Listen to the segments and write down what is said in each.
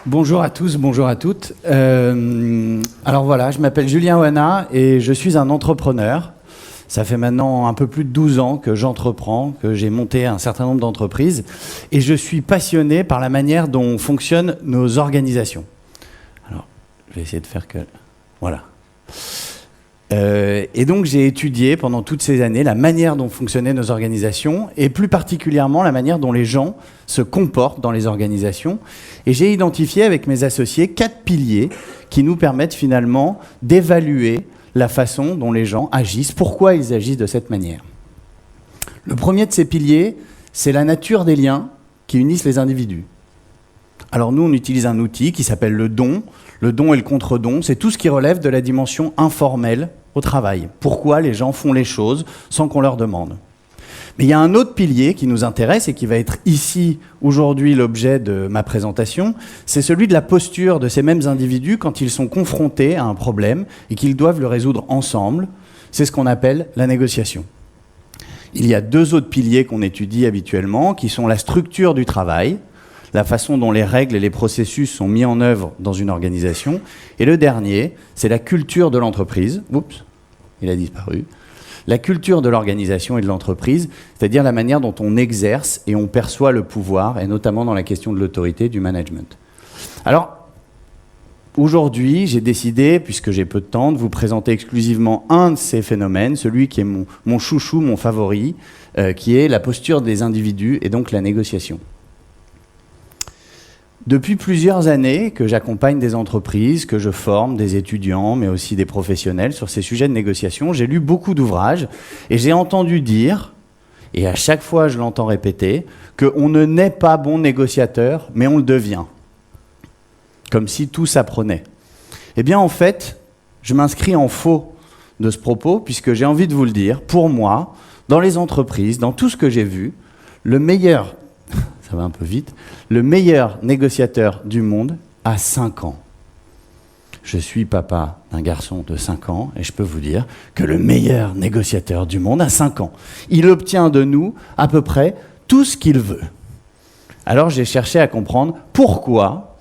Bonjour à tous, bonjour à toutes. Alors voilà, je m'appelle Julien Oana et je suis un entrepreneur. Ça fait maintenant un peu plus de 12 ans que j'entreprends, que j'ai monté un certain nombre d'entreprises et je suis passionné par la manière dont fonctionnent nos organisations. Alors, je vais essayer de faire que... Voilà. Et donc j'ai étudié pendant toutes ces années la manière dont fonctionnaient nos organisations et plus particulièrement la manière dont les gens se comportent dans les organisations. Et j'ai identifié avec mes associés 4 piliers qui nous permettent finalement d'évaluer la façon dont les gens agissent, pourquoi ils agissent de cette manière. Le premier de ces piliers, c'est la nature des liens qui unissent les individus. Alors nous, on utilise un outil qui s'appelle le don. Le don et le contre-don, c'est tout ce qui relève de la dimension informelle au travail. Pourquoi les gens font les choses sans qu'on leur demande. Mais il y a un autre pilier qui nous intéresse et qui va être ici, aujourd'hui, l'objet de ma présentation, c'est celui de la posture de ces mêmes individus quand ils sont confrontés à un problème et qu'ils doivent le résoudre ensemble. C'est ce qu'on appelle la négociation. Il y a 2 autres piliers qu'on étudie habituellement, qui sont la structure du travail, la façon dont les règles et les processus sont mis en œuvre dans une organisation. Et le dernier, c'est la culture de l'entreprise. Oups, il a disparu. La culture de l'organisation et de l'entreprise, c'est-à-dire la manière dont on exerce et on perçoit le pouvoir, et notamment dans la question de l'autorité, du management. Alors, aujourd'hui, j'ai décidé, puisque j'ai peu de temps, de vous présenter exclusivement un de ces phénomènes, celui qui est mon chouchou, mon favori, qui est la posture des individus et donc la négociation. Depuis plusieurs années que j'accompagne des entreprises, que je forme des étudiants, mais aussi des professionnels sur ces sujets de négociation, j'ai lu beaucoup d'ouvrages et j'ai entendu dire, et à chaque fois je l'entends répéter, qu'on ne naît pas bon négociateur, mais on le devient. Comme si tout s'apprenait. Eh bien en fait, je m'inscris en faux de ce propos, puisque j'ai envie de vous le dire, pour moi, dans les entreprises, dans tout ce que j'ai vu, le meilleur... ça va un peu vite, le meilleur négociateur du monde a 5 ans. Je suis papa d'un garçon de 5 ans et je peux vous dire que le meilleur négociateur du monde a 5 ans. Il obtient de nous à peu près tout ce qu'il veut. Alors j'ai cherché à comprendre pourquoi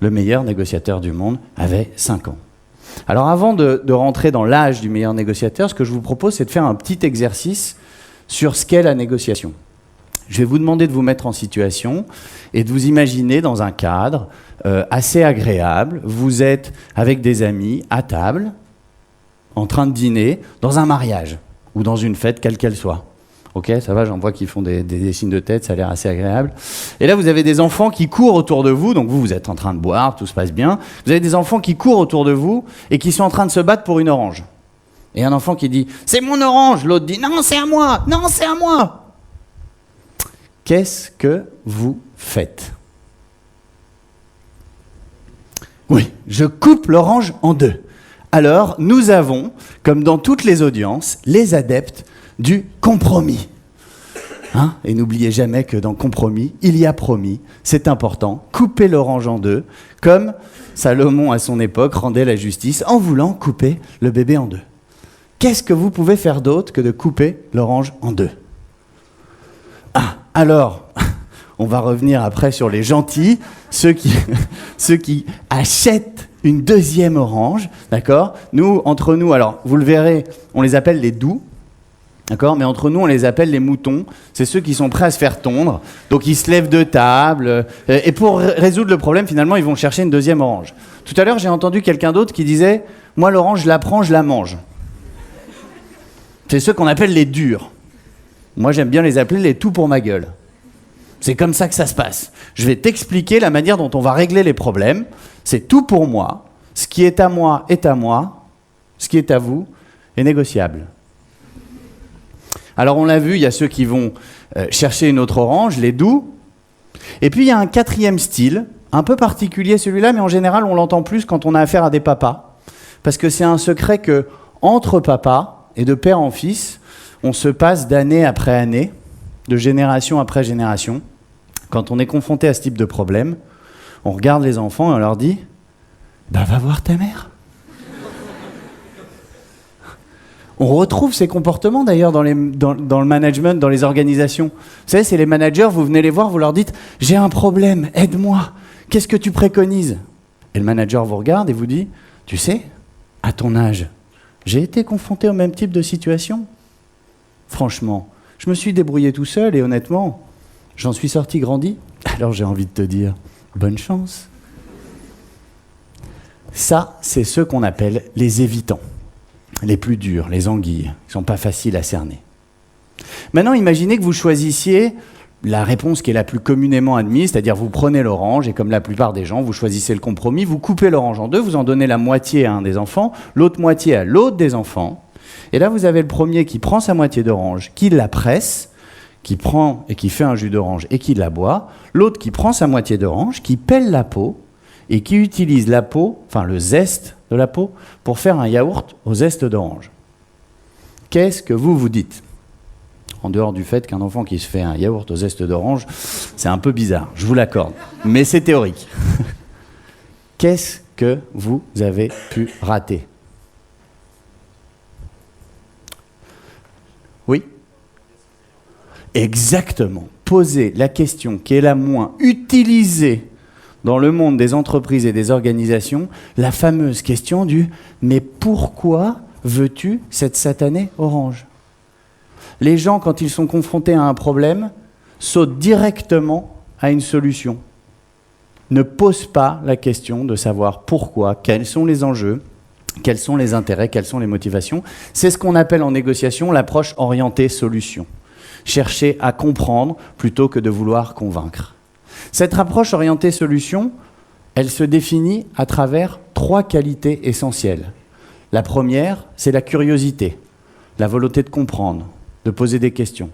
le meilleur négociateur du monde avait 5 ans. Alors avant de rentrer dans l'âge du meilleur négociateur, ce que je vous propose, c'est de faire un petit exercice sur ce qu'est la négociation. Je vais vous demander de vous mettre en situation et de vous imaginer dans un cadre assez agréable. Vous êtes avec des amis à table, en train de dîner, dans un mariage ou dans une fête, quelle qu'elle soit. Ok, ça va, j'en vois qui font des signes de tête, ça a l'air assez agréable. Et là, vous avez des enfants qui courent autour de vous, donc vous êtes en train de boire, tout se passe bien. Vous avez des enfants qui courent autour de vous et qui sont en train de se battre pour une orange. Et un enfant qui dit « C'est mon orange !» L'autre dit « Non, c'est à moi ! Non, c'est à moi !» Qu'est-ce que vous faites? Oui, je coupe l'orange en 2. Alors, nous avons, comme dans toutes les audiences, les adeptes du compromis. Hein? Et n'oubliez jamais que dans compromis, il y a promis. C'est important. Couper l'orange en 2, comme Salomon à son époque rendait la justice en voulant couper le bébé en 2. Qu'est-ce que vous pouvez faire d'autre que de couper l'orange en 2? Alors, on va revenir après sur les gentils, ceux qui achètent une deuxième orange, d'accord? Nous, entre nous, alors, vous le verrez, on les appelle les doux, d'accord? Mais entre nous, on les appelle les moutons. C'est ceux qui sont prêts à se faire tondre. Donc, ils se lèvent de table. Et pour résoudre le problème, finalement, ils vont chercher une deuxième orange. Tout à l'heure, j'ai entendu quelqu'un d'autre qui disait « Moi, l'orange, je la prends, je la mange. » C'est ceux qu'on appelle les durs. Moi, j'aime bien les appeler les tout pour ma gueule. C'est comme ça que ça se passe. Je vais t'expliquer la manière dont on va régler les problèmes. C'est tout pour moi. Ce qui est à moi est à moi. Ce qui est à vous est négociable. Alors, on l'a vu, il y a ceux qui vont chercher une autre orange, les doux. Et puis, il y a un 4e style, un peu particulier celui-là, mais en général, on l'entend plus quand on a affaire à des papas. Parce que c'est un secret que, entre papas et de père en fils, on se passe d'année après année, de génération après génération. Quand on est confronté à ce type de problème, On regarde les enfants et on leur dit « Bah, va voir ta mère ». On retrouve ces comportements d'ailleurs dans le management, dans les organisations. Vous savez, c'est les managers, vous venez les voir, vous leur dites « J'ai un problème, aide-moi, qu'est-ce que tu préconises ?» Et le manager vous regarde et vous dit « Tu sais, à ton âge, j'ai été confronté au même type de situation. Franchement, je me suis débrouillé tout seul et honnêtement, j'en suis sorti grandi. Alors j'ai envie de te dire, bonne chance. » Ça, c'est ceux qu'on appelle les évitants. Les plus durs, les anguilles, qui ne sont pas faciles à cerner. Maintenant, imaginez que vous choisissiez la réponse qui est la plus communément admise, c'est-à-dire vous prenez l'orange et comme la plupart des gens, vous choisissez le compromis, vous coupez l'orange en deux, vous en donnez la moitié à un des enfants, l'autre moitié à l'autre des enfants. Et là, vous avez le premier qui prend sa moitié d'orange, qui la presse, qui prend et qui fait un jus d'orange et qui la boit, l'autre qui prend sa moitié d'orange, qui pèle la peau et qui utilise la peau, enfin le zeste de la peau, pour faire un yaourt au zeste d'orange. Qu'est-ce que vous vous dites ? En dehors du fait qu'un enfant qui se fait un yaourt au zeste d'orange, c'est un peu bizarre, je vous l'accorde, mais c'est théorique. Qu'est-ce que vous avez pu rater ? Oui ? Exactement. Poser la question qui est la moins utilisée dans le monde des entreprises et des organisations, la fameuse question du « mais pourquoi veux-tu cette satanée orange ?» Les gens, quand ils sont confrontés à un problème, sautent directement à une solution. Ne posent pas la question de savoir pourquoi, quels sont les enjeux, quels sont les intérêts, quelles sont les motivations. C'est ce qu'on appelle en négociation l'approche orientée solution. Chercher à comprendre plutôt que de vouloir convaincre. Cette approche orientée solution, elle se définit à travers 3 qualités essentielles. La première, c'est la curiosité, la volonté de comprendre, de poser des questions.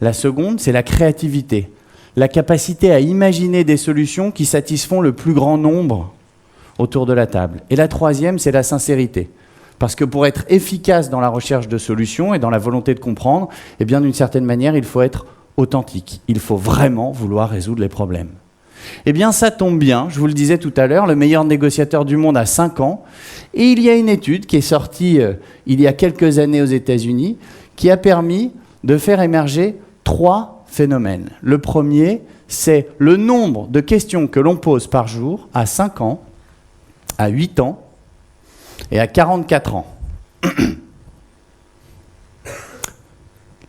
La seconde, c'est la créativité, la capacité à imaginer des solutions qui satisfont le plus grand nombre autour de la table. Et la troisième, c'est la sincérité. Parce que pour être efficace dans la recherche de solutions et dans la volonté de comprendre, eh bien, d'une certaine manière, il faut être authentique. Il faut vraiment vouloir résoudre les problèmes. Eh bien, ça tombe bien, je vous le disais tout à l'heure, le meilleur négociateur du monde a 5 ans. Et il y a une étude qui est sortie il y a quelques années aux États-Unis qui a permis de faire émerger 3 phénomènes. Le premier, c'est le nombre de questions que l'on pose par jour à 5 ans, à 8 ans et à 44 ans.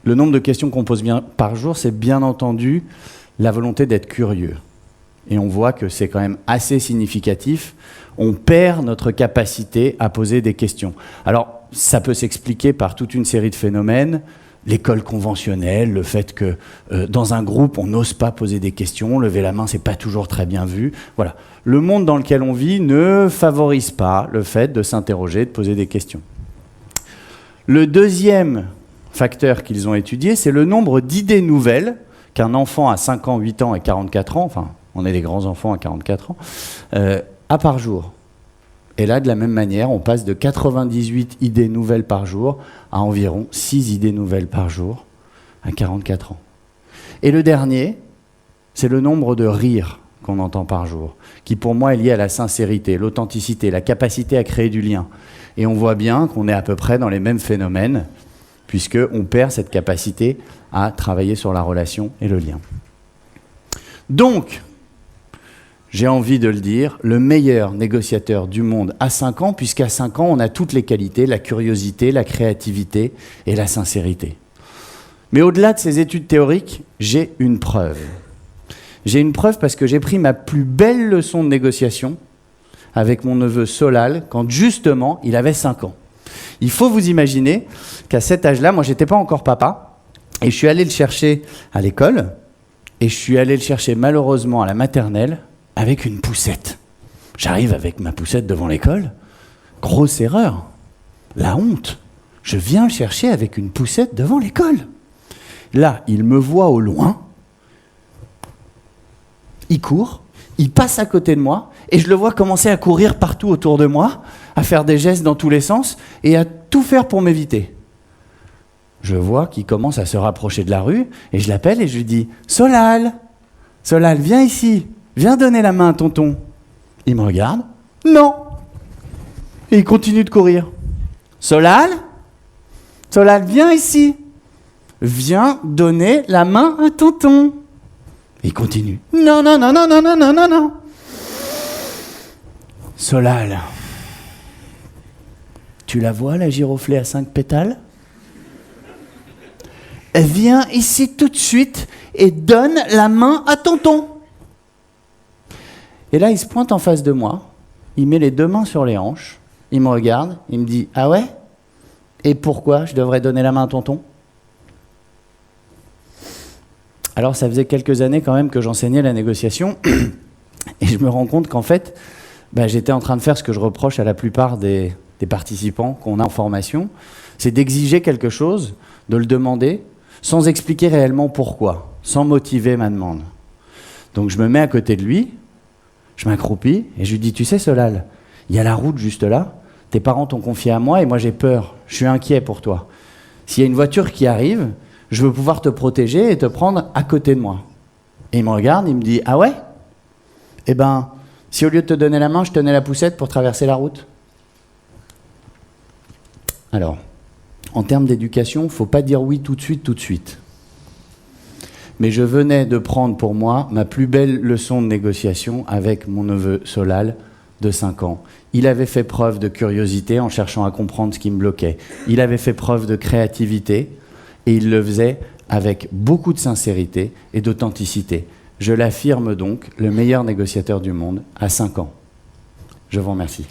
Le nombre de questions qu'on pose par jour, c'est bien entendu la volonté d'être curieux. Et on voit que c'est quand même assez significatif. On perd notre capacité à poser des questions. Alors, ça peut s'expliquer par toute une série de phénomènes. L'école conventionnelle, le fait que dans un groupe, on n'ose pas poser des questions, lever la main, c'est pas toujours très bien vu. Voilà. Le monde dans lequel on vit ne favorise pas le fait de s'interroger, de poser des questions. Le deuxième facteur qu'ils ont étudié, c'est le nombre d'idées nouvelles qu'un enfant à 5 ans, 8 ans et 44 ans, enfin, on est des grands enfants à 44 ans, a par jour. Et là, de la même manière, on passe de 98 idées nouvelles par jour à environ 6 idées nouvelles par jour à 44 ans. Et le dernier, c'est le nombre de rires qu'on entend par jour, qui pour moi est lié à la sincérité, l'authenticité, la capacité à créer du lien. Et on voit bien qu'on est à peu près dans les mêmes phénomènes, puisqu'on perd cette capacité à travailler sur la relation et le lien. Donc, j'ai envie de le dire, le meilleur négociateur du monde à 5 ans, puisqu'à 5 ans, on a toutes les qualités, la curiosité, la créativité et la sincérité. Mais au-delà de ces études théoriques, j'ai une preuve. J'ai une preuve parce que j'ai pris ma plus belle leçon de négociation avec mon neveu Solal, quand justement, il avait 5 ans. Il faut vous imaginer qu'à cet âge-là, moi, j'étais pas encore papa, et je suis allé le chercher à l'école, et je suis allé le chercher malheureusement à la maternelle, avec une poussette. J'arrive avec ma poussette devant l'école. Grosse erreur. La honte. Je viens le chercher avec une poussette devant l'école. Là, il me voit au loin. Il court. Il passe à côté de moi. Et je le vois commencer à courir partout autour de moi, à faire des gestes dans tous les sens et à tout faire pour m'éviter. Je vois qu'il commence à se rapprocher de la rue et je l'appelle et je lui dis « Solal, Solal, viens ici !» viens donner la main à tonton. Il me regarde. Non. Et il continue de courir. Solal, viens ici. Viens donner la main à tonton. Et il continue. Non. Solal, tu la vois, la giroflée à 5 pétales? Viens ici tout de suite et donne la main à tonton. Et là, il se pointe en face de moi, il met les 2 mains sur les hanches, il me regarde, il me dit « Ah ouais? Et pourquoi je devrais donner la main à tonton ?» Alors, ça faisait quelques années quand même que j'enseignais la négociation, et je me rends compte qu'en fait, j'étais en train de faire ce que je reproche à la plupart des participants qu'on a en formation, c'est d'exiger quelque chose, de le demander, sans expliquer réellement pourquoi, sans motiver ma demande. Donc je me mets à côté de lui, je m'accroupis et je lui dis « Tu sais Solal, il y a la route juste là, tes parents t'ont confié à moi et moi j'ai peur, je suis inquiet pour toi. S'il y a une voiture qui arrive, je veux pouvoir te protéger et te prendre à côté de moi. » Et il me regarde, il me dit « Ah ouais? Eh ben, si au lieu de te donner la main, je tenais la poussette pour traverser la route ?» Alors, en termes d'éducation, il ne faut pas dire oui tout de suite. Mais je venais de prendre pour moi ma plus belle leçon de négociation avec mon neveu Solal de 5 ans. Il avait fait preuve de curiosité en cherchant à comprendre ce qui me bloquait. Il avait fait preuve de créativité et il le faisait avec beaucoup de sincérité et d'authenticité. Je l'affirme donc, le meilleur négociateur du monde à 5 ans. Je vous remercie.